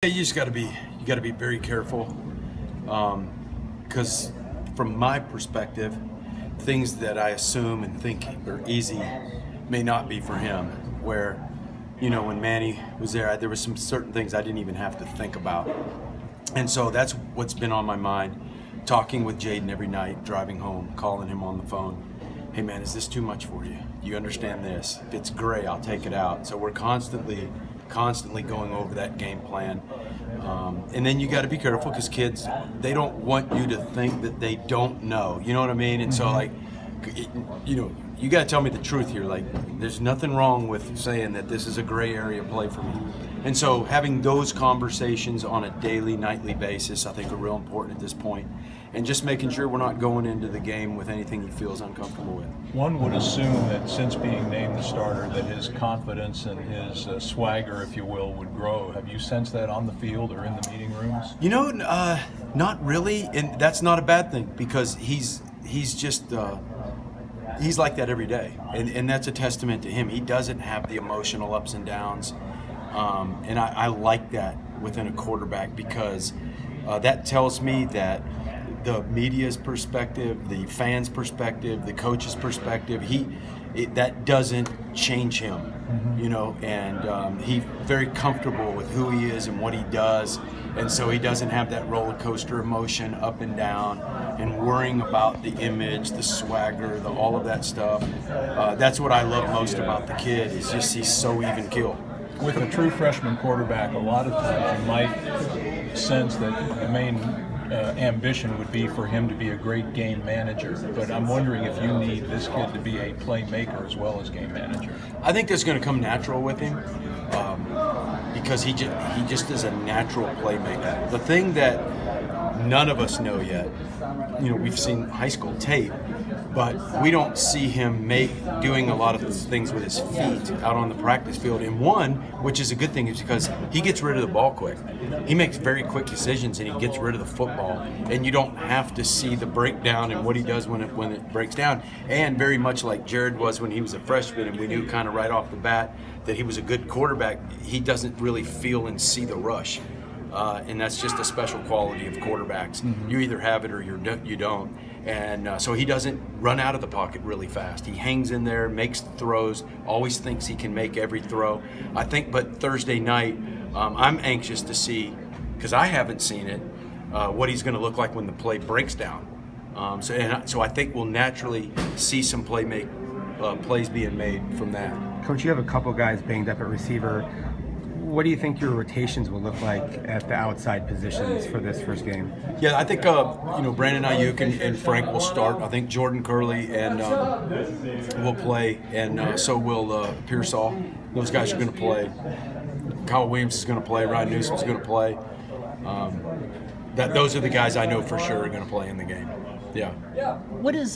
Yeah, you got to be very careful, because from my perspective, things that I assume and think are easy may not be for him. Where, when Manny was there was some certain things I didn't even have to think about, and so that's what's been on my mind. Talking with Jaden every night, driving home, calling him on the phone. Hey man, is this too much for you? Do you understand this? If it's gray, I'll take it out. So we're constantly going over that game plan. And then you got to be careful because kids, they don't want you to think that they don't know. You know what I mean? And so, like, you got to tell me the truth here. Like, there's nothing wrong with saying that this is a gray area play for me. And so having those conversations on a daily, nightly basis, I think are real important at this point. And just making sure we're not going into the game with anything he feels uncomfortable with. One would assume that since being named the starter, that his confidence and his swagger, if you will, would grow. Have you sensed that on the field or in the meeting rooms? Not really, and that's not a bad thing because he's just he's like that every day, and that's a testament to him. He doesn't have the emotional ups and downs, and I like that within a quarterback because that tells me that the media's perspective, the fans' perspective, the coach's perspective, that doesn't change him, and he's very comfortable with who he is and what he does, and so he doesn't have that roller coaster emotion up and down and worrying about the image, the swagger, all of that stuff. That's what I love most about the kid is just he's so even keel. With a true freshman quarterback, a lot of times you might sense that the main ambition would be for him to be a great game manager, but I'm wondering if you need this kid to be a playmaker as well as game manager. I think that's going to come natural with him because he just is a natural playmaker. The thing that none of us know yet, we've seen high school tape, but we don't see him doing a lot of things with his feet out on the practice field. And one, which is a good thing, is because he gets rid of the ball quick. He makes very quick decisions and he gets rid of the football. And you don't have to see the breakdown and what he does when it breaks down. And very much like Jared was when he was a freshman, and we knew kind of right off the bat that he was a good quarterback, he doesn't really feel and see the rush. And that's just a special quality of quarterbacks. Mm-hmm. You either have it or you don't. And so he doesn't run out of the pocket really fast. He hangs in there, makes the throws, always thinks he can make every throw. I think, but Thursday night, I'm anxious to see, because I haven't seen it, what he's going to look like when the play breaks down. So I think we'll naturally see some plays being made from that. Coach, you have a couple guys banged up at receiver. What do you think your rotations will look like at the outside positions for this first game? Yeah, I think Brandon Ayuk and Frank will start. I think Jordan Curley and will play, and so will Pearsall. Those guys are going to play. Kyle Williams is going to play. Ryan Newsom is going to play. Those are the guys I know for sure are going to play in the game. Yeah. What is